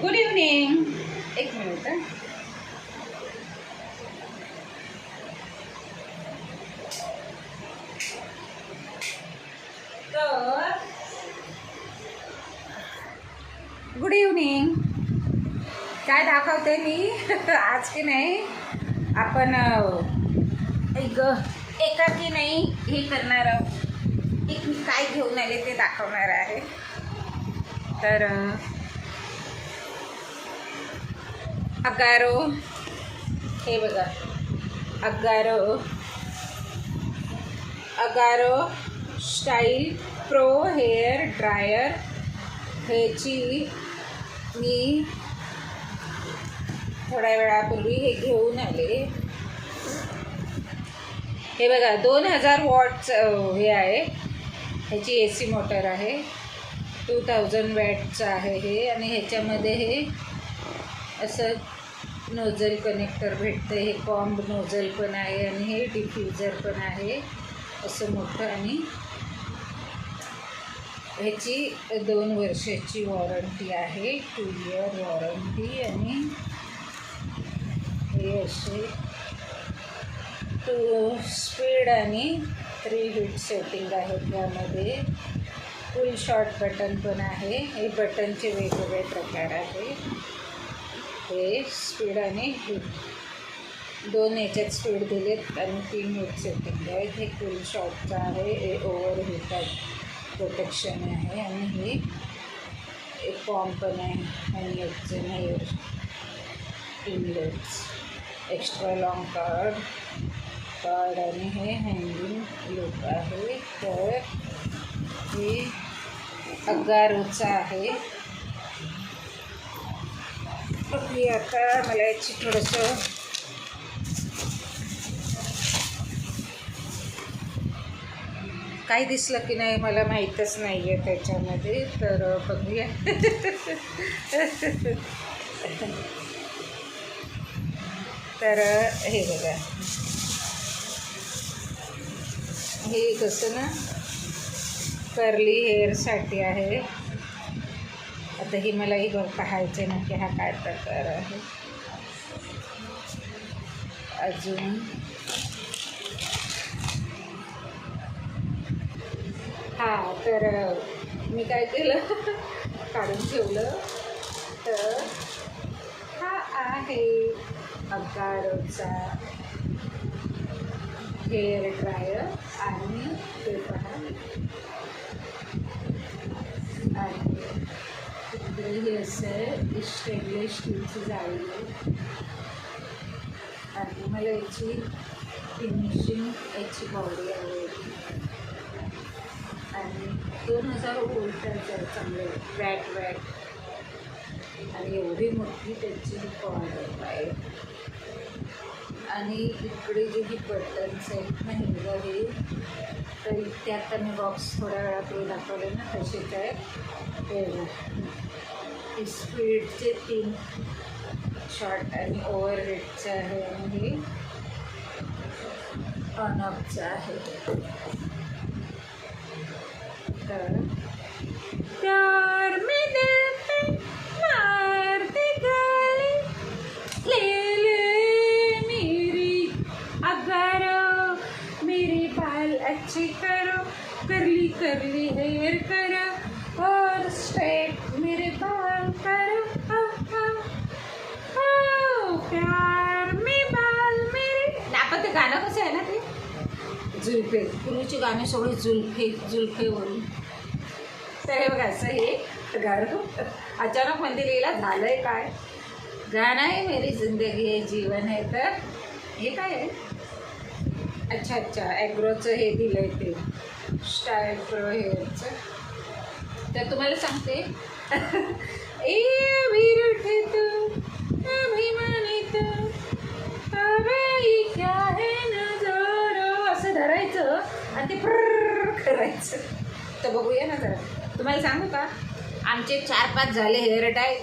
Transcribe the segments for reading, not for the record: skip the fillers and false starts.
Good evening. एक minute. तर good evening. काय दाखवते मी आज की नाही आपण एकाकी नाही हे करणार आहोत. एक मी काय घेऊन आले ते दाखवणार आहे. तर अगारो, हे बघा, Agaro style pro hair dryer. ह्याची मी थोड्या वेळापूर्वी हे घेऊन आले. हे बघा 2000 वॉटचं हे आहे. ह्याची AC मोटर आहे. 2000 वॅटचं आहे हे. आणि ह्याच्यामध्ये हे असं नोझल कनेक्टर भेटतं. हे कॉम्ब नोझल पण आहे आणि हे डिफ्युजर पण आहे असं मोठं. आणि ह्याची 2 वर्षाची वॉरंटी आहे, 2 इयर वॉरंटी. आणि हे असे 2 स्पीड आणि 3 हिट सेटिंग आहेत. यामध्ये फुल शॉर्ट बटन पण आहे. हे बटनचे वेगवेगळे प्रकार आहे. हे स्पीड आणि हिट 2 याच्यात स्पीड दिलेत आणि 3 हिट सेटिंग आहेत. हे फुल शॉर्टचं आहे. हे ओव्हर हिट प्रोटेक्शन आहे. आणि हे एक पॉम्प पण आहे आणि याचं नाही इनलेट्स, एक्स्ट्रा लॉंग कार्ड आणि हे हँगिंग लूप आहे. तर हे अगारोचं आहे. आता मला याची थोडंसं काही दिसलं की नाही मला माहीतच नाही आहे त्याच्यामध्ये. तर बघूया. तर हे बघा, हे कसं ना कर्ली हेअरसाठी आहे. आता ही मलाही पाहायचं आहे नक्की हा काय प्रकार आहे. अजून हां, तर मी काय केलं काढून ठेवलं. तर हा आहे अगारोचा हेअर ड्रायर. आणि ते पहा, आणि इकडे हे असं स्टेनलेस स्टीलची जाळी आहे. आणि मला याची फिनिशिंग, याची बॉडी आहे. आणि 2000 वोल्टाचं आहे, चांगले वॅट. आणि एवढी मोठी त्याची कॉर्ड आहे. आणि इकडे जे ही बटन्स आहेत ना हे, तर इथे आता मी बॉक्स थोड्या वेळापूर्वी दाखवले ना तसेच आहे. हे स्पीडचे 3 शॉर्ट आणि ओव्हर हेडचं आहे. आणि हे ऑन ऑफचं आहे. तर प्यार में दिल पे मारते गाली, ले मेरी अगारो, मेरे बाल अच्छे करो, करली हेयर करो और स्ट्रेट मेरे बाल करो. प्यार में बाल मेरे. आपण ते गाणं कसं आहे ना, ते जुल्फे, पूर्वीची गाणी सगळी जुल्फेवरून. तर हे बघा असं हे गाणं अचानक मध्ये लिहिला. झालं आहे काय गाणं आहे, मेरी जिंदगी है जीवन है. तर हे काय आहे, अच्छा ॲग्रोचं हे दिलं आहे ते स्टाईल प्रो हेअरचं. तर तुम्हाला सांगते ए अभी तू अभिमानित अरे क्या है नजारो, असं धरायचं आणि ते फ्रर करायचं. तर बघूया ना जरा. तुम्हाला सांगू का, आमचे 4-5 झाले हेअर डाय.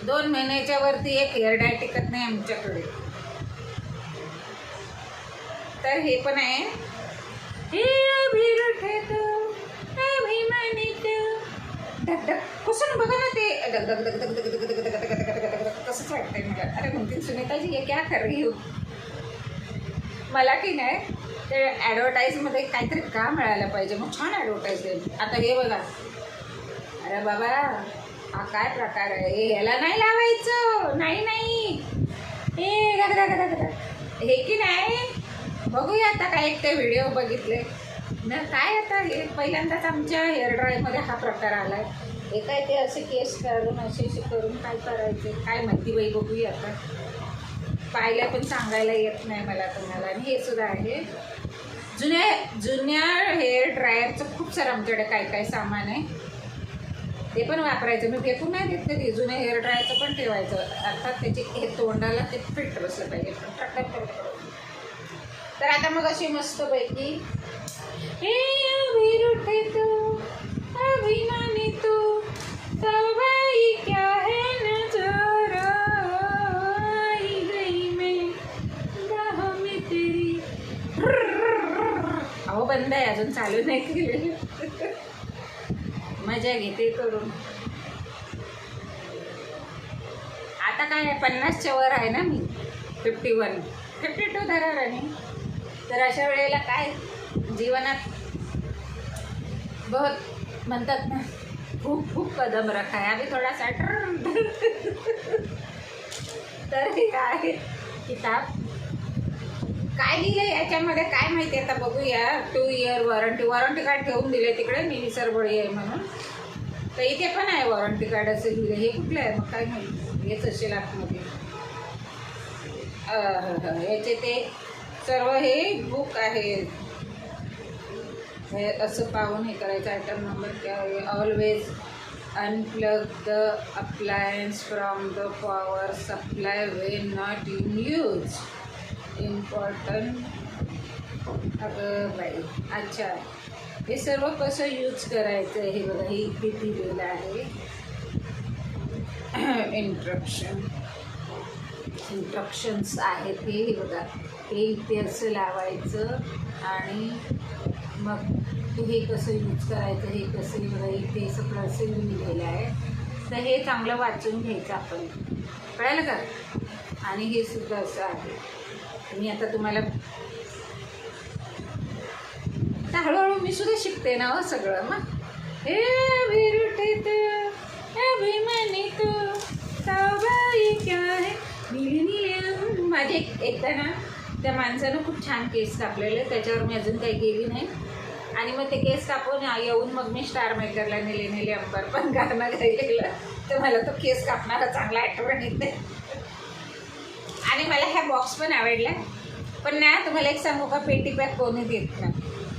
2 महिन्याच्या वरती एक हेअर डाय टिकत नाही आमच्याकडे. तर हे पण आहे. हे अभिमानित धक कसं बघा ना, ते दग दग दग दग दग दग दग दग दग दग दग दग तसंच वाटतंय मला. अरे म्हणते सुनीताजी हे क्या कर रही हो. मला की नाही ते ॲडव्हर्टाईजमध्ये काहीतरी का मिळायला पाहिजे, मग छान ॲडव्हर्टाईज देईल. आता हे बघा, अरे बाबा हा काय प्रकार आहे, हे ह्याला नाही लावायचं, नाही नाही हे दग दग दग दग हे की नाही. बघूया आता काय एक ते व्हिडिओ बघितले ना, काय आता हे पहिल्यांदाच आमच्या हेअर ड्रायमध्ये हा प्रकार आला आहे. हे काय ते असे केस करून असे करून काय करायचे काय माहिती बाई. बघूया आता, पाहायला पण सांगायला येत नाही मला तुम्हाला. आणि हे सुद्धा आहे जुन्या हेअर ड्रायरचं खूप सारं आमच्याकडे काय काय सामान आहे, ते पण वापरायचं. मी फेकून नाही देत कधी, जुन्या हेअर ड्रायरचं पण ठेवायचं. अर्थात त्याची हे तोंडाला ते फिट बसलं पाहिजे. तर आता मग अशी मस्तपैकी हे अभी तू अभिमानी तू तबाही क्या है नजर आई गई मैं बाहों में तेरी. अहो बंद आहे अजून, चालू नाही केलेली. मजा घेते करून. आता काय आहे 50च्या वर आहे ना मी, 51 52 धरा राणी. तर अशा वेळेला काय जीवनात बहुत म्हणतात ना, खूप खूप कदम रखा है अभी थोडासा. तर हे काय किताब काय लिहिलं याच्यामध्ये काय माहिती, आता बघूया. 2 इयर वॉरंटी कार्ड ठेवून दिले तिकडे, मी विसरबळी आहे म्हणून. तर इथे पण आहे वॉरंटी कार्ड असं लिहिलं. हे कुठलं आहे मग काय माहिती, हेच असेल आतमध्ये. याचे ते सर्व हे बुक आहे. हे असं पाहून हे करायचं. आयटम नंबर क्या आहे, always unplug the appliance from the power supply when not in use. Important. अगं बाई, अच्छा हे सर्व कसं यूज करायचं हे बघा, हे इथे दिलेलं आहे. इंस्ट्रक्शन्स आहेत हे बघा. हे इथे असं लावायचं आणि मग हे कसं यूज करायचं, हे कसं बघा इथे सगळं असं लिहिलेलं आहे. तर हे चांगलं वाचून घ्यायचं आपण, कळालं का. आणि हे सुद्धा असं आहे. मी आता तुम्हाला आता हळूहळू मी सुद्धा शिकते ना हो सगळं. मग हे विरुटीत अभिमानी तू तबाही क्या है. माझे एकदा ना त्या माणसानं खूप छान केस कापलेले, त्याच्यावर मी अजून काही गेली नाही. आणि मग ते केस कापून येऊन मग मी स्टार मेकरला नेले अंबर पण गाणं गायलेलं. तर मला तो केस कापणारा चांगला आठवण येते. आणि मला ह्या बॉक्स पण आवडला. पण ना तुम्हाला एक सांगू का, पेटी पॅक कोणी देत ना.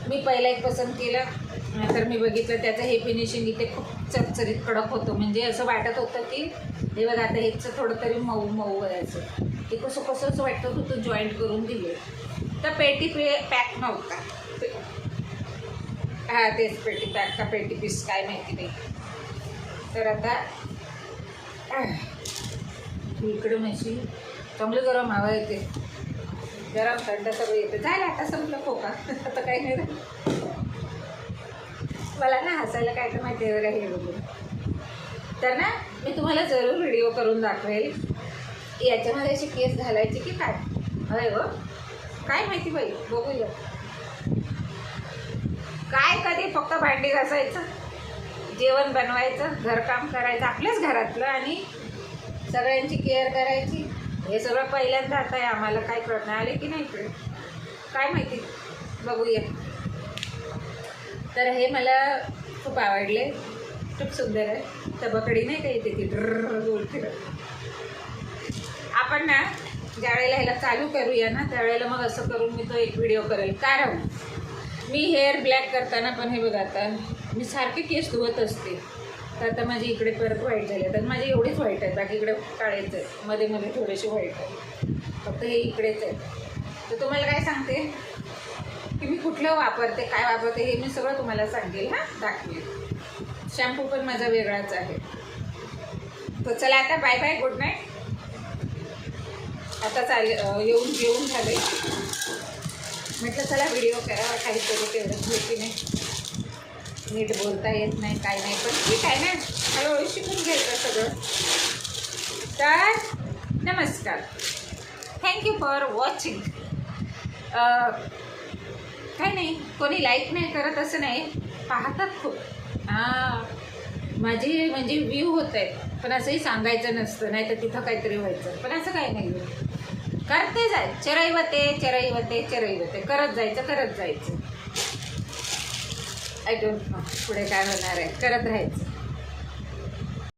मी पहिला एक पसंत केलं, तर मी बघितलं त्याचं हे फिनिशिंग इथे खूप चरचरीत कडक होतं. म्हणजे असं वाटत होतं की हे बघा आता हेचं थोडं तरी मऊ मऊ आहे असं. ते कसंच वाटतं होतं जॉईंट करून दिले. तर पेटी पॅक नव्हता. हां तेच पेटी पॅक का पेटी पीस काय माहिती नाही. तर आता इकडून अशी चांगली गरम हवा येते, गरम थंड सगळं येते. झालं आता संपलं खोका. आता काही नाही. मला ना हसायला काय तर माहिती आहे हे बघून. तर ना मी तुम्हाला जरूर व्हिडिओ करून दाखवेल याच्यामध्ये अशी केस घालायची की काय. अरे हो काय माहिती बाई, बघूया. काय कधी फक्त भांडी घासायचं, जेवण बनवायचं, घरकाम करायचं आपल्याच घरातलं आणि सगळ्यांची केअर करायची. हे सगळं पहिल्यांदा आता आहे आम्हाला. काय कळणार आले की नाही इकडे काय माहिती, बघूया. तर हे मला खूप आवडले, खूप सुंदर आहे. तबकडी नाही का येते ती गोल फिरत. आपण ना ज्या वेळेला ह्याला चालू करूया ना त्यावेळेला मग असं करून मी तो एक व्हिडिओ करेल. कारण मी हेअर ब्लॅक करताना पण हे बघा आता मी सारखे केस धुवत असते. तर आता माझी इकडे परत व्हाईट झाले, तर माझे एवढेच व्हाईट आहेत, बाकी इकडे काळेच आहेत, मध्ये मध्ये थोडेसे व्हाईट आहेत, फक्त हे इकडेच आहेत. तर तुम्हाला काय सांगते की मी कुठलं वापरते, काय वापरते हे मी सगळं तुम्हाला सांगेल. हां दाखवेल. शॅम्पू पण माझा वेगळाच आहे. तर चला आता बाय बाय, गुड नाईट. आता येऊन झाले. म्हटलं चला व्हिडिओ करा, काहीतरी तेवढंच की नाही. नीट बोलता येत नाही काय नाही, पण ठीक आहे ना, हळूहळू शिकून घ्यायचं सगळं. तर नमस्कार, थँक्यू फॉर वॉचिंग. काही नाही, कोणी लाईक नाही करत असं नाही, पाहतात खूप. माझे म्हणजे व्ह्यू होत आहेत, पण असंही सांगायचं नसतं, नाही तर तिथं काहीतरी व्हायचं, पण असं काही नाही. करते जाय, चरैवते करत जायचं. आय डोंट नो पुढे काय होणार आहे, करत राहायचं.